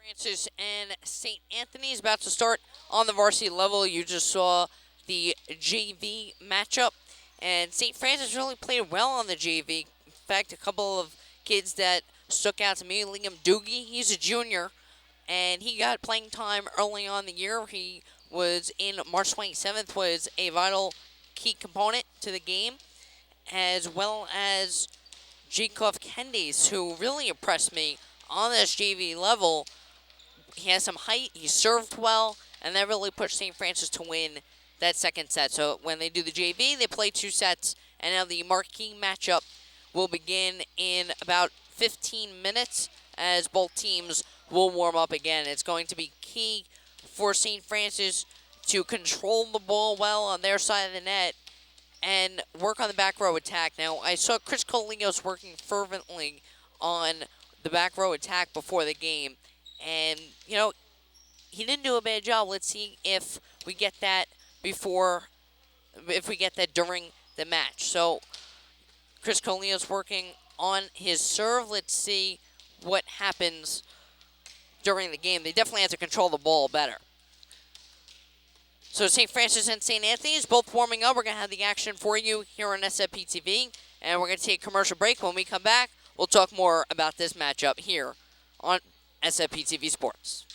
Francis and St. Anthony's about to start on the varsity level. You just saw the JV matchup, and St. Francis really played well on the JV. In fact, a couple of kids that stuck out to me. Liam Doogie, he's a junior, and he got playing time early on in the year. He was in March 27th, was a vital key component to the game, as well as Jacob Kendes, who really impressed me on this JV level. He has some height, he served well, and that really pushed St. Francis to win that second set. So when they do the JV, they play 2 sets, and now the marquee matchup will begin in about 15 minutes as both teams will warm up again. It's going to be key for St. Francis to control the ball well on their side of the net and work on the back row attack. Now, I saw Chris Colinos working fervently on the back row attack before the game, and, he didn't do a bad job. Let's see if we get that during the match. So, Chris Colinos working on his serve. Let's see what happens during the game. They definitely have to control the ball better. So St. Francis and St. Anthony's both warming up. We're going to have the action for you here on SFP TV. And we're going to take a commercial break. When we come back, we'll talk more about this matchup here on SFP TV Sports.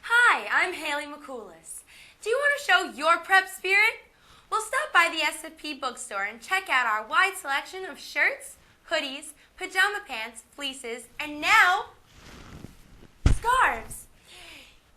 Hi, I'm Haley McCoulis. Do you want to show your prep spirit? Well, stop by the SFP bookstore and check out our wide selection of shirts, hoodies, pajama pants, fleeces, and now, scarves.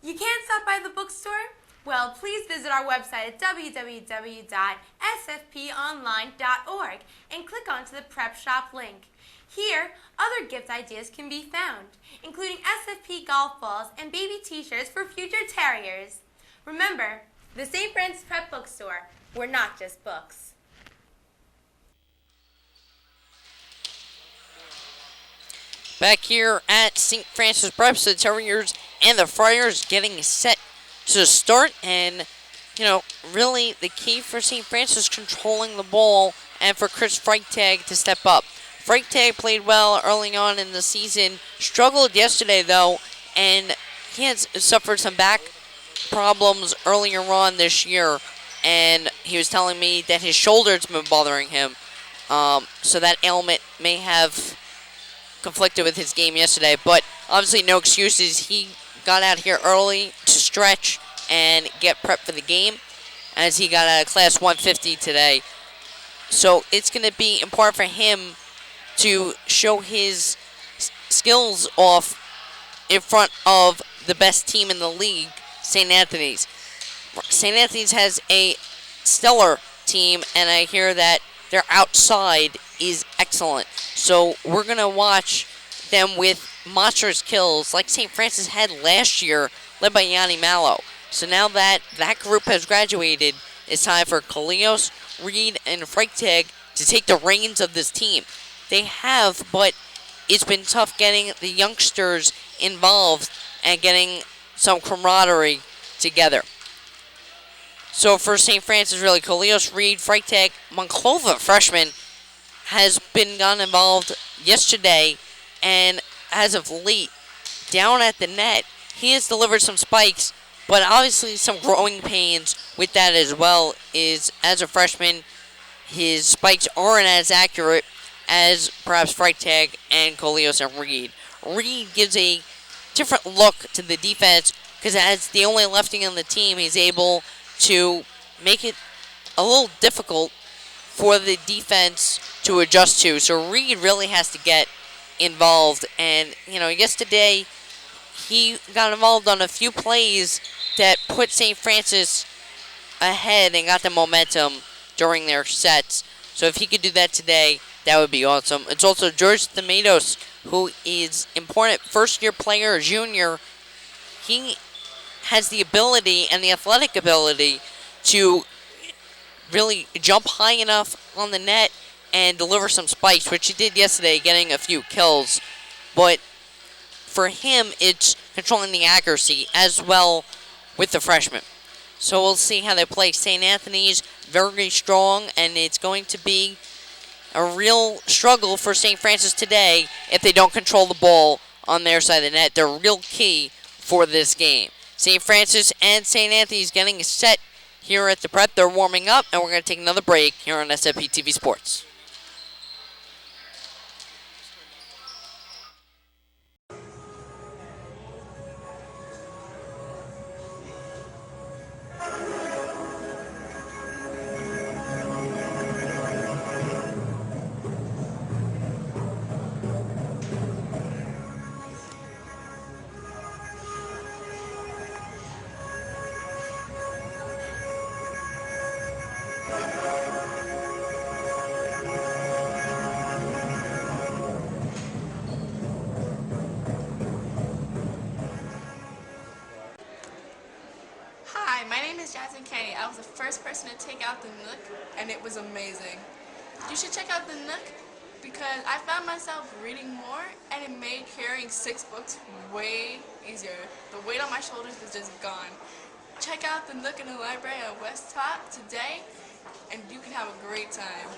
You can't stop by the bookstore? Well, please visit our website at www.sfponline.org and click onto the Prep Shop link. Here, other gift ideas can be found, including SFP golf balls and baby t-shirts for future terriers. Remember, the St. Francis Prep Bookstore, we're not just books. Back here at St. Francis Prep, the Terriers and the Friars getting set to start. And, really the key for St. Francis controlling the ball and for Chris Freitag to step up. Freitag played well early on in the season, struggled yesterday though, and he has suffered some back problems earlier on this year. And he was telling me that his shoulder's been bothering him. So that ailment may have conflicted with his game yesterday, but obviously no excuses. He got out here early to stretch and get prepped for the game, as he got out of class 150 today. So it's going to be important for him to show his skills off in front of the best team in the league, St. Anthony's. St. Anthony's has a stellar team, and I hear that their outside is excellent. So we're going to watch them with monstrous kills like St. Francis had last year, led by Yanni Mallow. So now that that group has graduated, it's time for Colinos, Reed, and Freitag to take the reins of this team. They have, but it's been tough getting the youngsters involved and getting some camaraderie together. So for St. Francis, really, Colinos, Reed, Freitag, Monclova, freshman, has gotten involved yesterday, and as of late, down at the net, he has delivered some spikes, but obviously some growing pains with that as well. Is as a freshman, his spikes aren't as accurate as perhaps Freitag and Colinos and Reed. Reed gives a different look to the defense because as the only lefty on the team, he's able to make it a little difficult for the defense to adjust to. So Reed really has to get involved. And, yesterday he got involved on a few plays that put St. Francis ahead and got the momentum during their sets. So if he could do that today, that would be awesome. It's also George Tomatoes, who is important first-year player, junior. He has the ability and the athletic ability to really jump high enough on the net and deliver some spikes, which he did yesterday, getting a few kills. But for him, it's controlling the accuracy as well with the freshman. So we'll see how they play. St. Anthony's very strong, and it's going to be a real struggle for St. Francis today if they don't control the ball on their side of the net. They're real key for this game. St. Francis and St. Anthony's getting set here at the prep. They're warming up, and we're going to take another break here on SFP TV Sports. Hi, my name is Jasmine Kay. I was the first person to take out the Nook, and it was amazing. You should check out the Nook because I found myself reading more, and it made carrying 6 books way easier. The weight on my shoulders is just gone. Check out the Nook in the library at West Top today, and you can have a great time.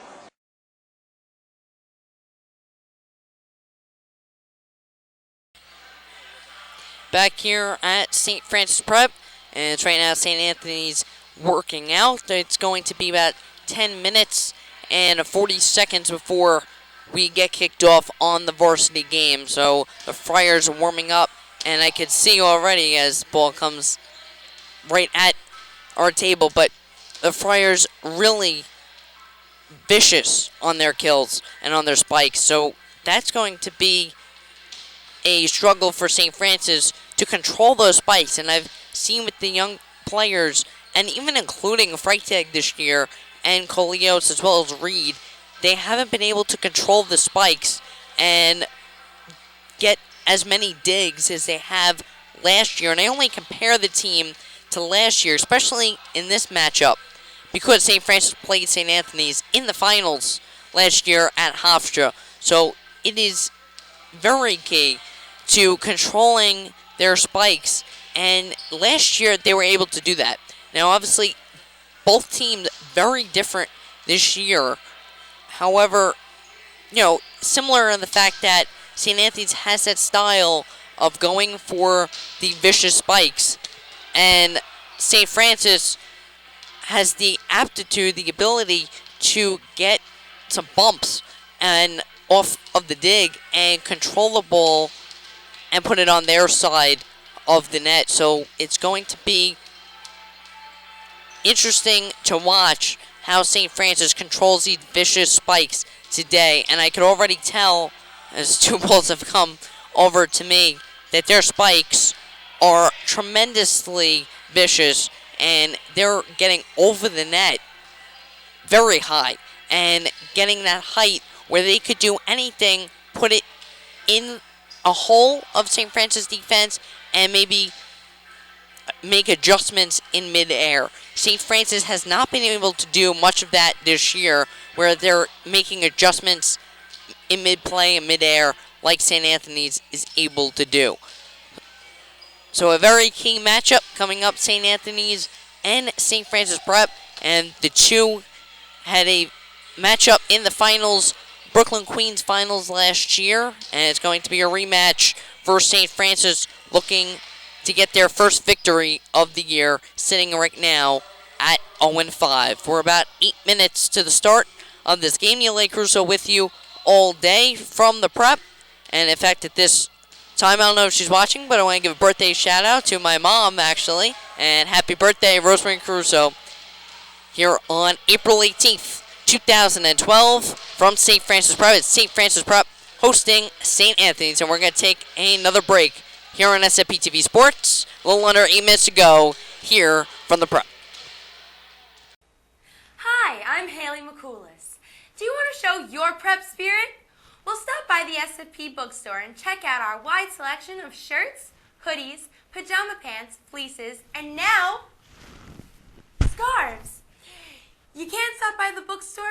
Back here at St. Francis Prep, and it's right now St. Anthony's working out. It's going to be about 10 minutes and 40 seconds before we get kicked off on the varsity game. So the Friars are warming up, and I could see already as the ball comes right at our table, but the Friars really vicious on their kills and on their spikes. So that's going to be a struggle for St. Francis to control those spikes. And I've seen with the young players, and even including Freitag this year, and Coleos as well as Reed, they haven't been able to control the spikes and get as many digs as they have last year. And I only compare the team to last year, especially in this matchup, because St. Francis played St. Anthony's in the finals last year at Hofstra. So it is very key to controlling their spikes, and last year they were able to do that. Now, obviously, both teams very different this year. However, similar in the fact that St. Anthony's has that style of going for the vicious spikes, and St. Francis has the aptitude, the ability to get some bumps and off of the dig and control the ball and put it on their side of the net. So it's going to be interesting to watch how St. Francis controls these vicious spikes today. And I could already tell, as 2 balls have come over to me, that their spikes are tremendously vicious, and they're getting over the net very high and getting that height where they could do anything, put it in a hole of St. Francis defense, and maybe make adjustments in midair. St. Francis has not been able to do much of that this year, where they're making adjustments in mid-play and midair like St. Anthony's is able to do. So a very key matchup coming up, St. Anthony's and St. Francis Prep, and the two had a matchup in the finals, Brooklyn Queens finals last year, and it's going to be a rematch for St. Francis, looking to get their first victory of the year, sitting right now at 0-5. We're about 8 minutes to the start of this game. Neil Carousso with you all day from the prep, and in fact at this time, I don't know if she's watching, but I want to give a birthday shout out to my mom, actually, and happy birthday, Rosemary Carousso, here on April 18th, 2012, from St. Francis Prep. It's St. Francis Prep hosting St. Anthony's, and we're going to take another break here on SFP TV Sports. A little under 8 minutes to go here from the prep. Hi, I'm Haley McCoulis. Do you want to show your prep spirit? Well, stop by the SFP bookstore and check out our wide selection of shirts, hoodies, pajama pants, fleeces, and now, scarves. You can't stop by the bookstore?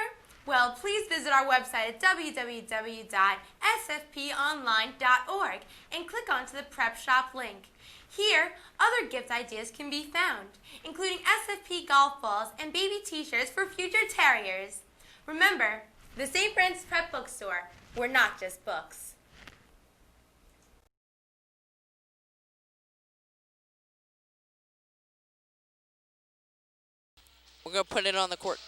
Well, please visit our website at www.sfponline.org and click onto the Prep Shop link. Here, other gift ideas can be found, including SFP golf balls and baby t-shirts for future terriers. Remember, the St. Francis Prep Bookstore, we're not just books. We're going to put it on the court.